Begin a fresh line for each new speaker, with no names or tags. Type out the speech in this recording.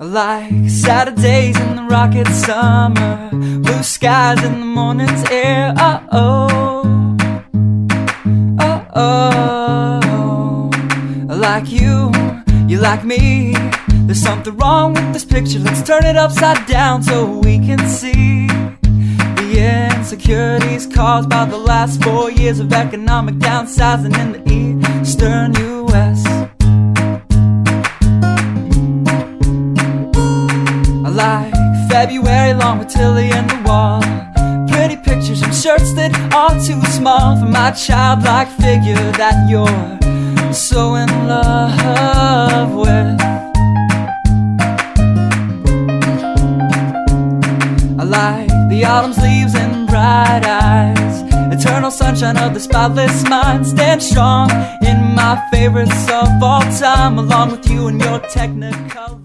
Like Saturdays in the rocket summer, blue skies in the morning's air. Oh, oh, oh. Like you like me. There's something wrong with this picture. Let's turn it upside down so we can see the insecurities caused by the last 4 years of economic downsizing in the eastern U.S. Like February long with Tilly and the wall, pretty pictures and shirts that are too small for my childlike figure that you're so in love with. I like the autumn's leaves and bright eyes, eternal sunshine of the spotless mind. Stand strong in my favorites of all time, along with you and your technicolor.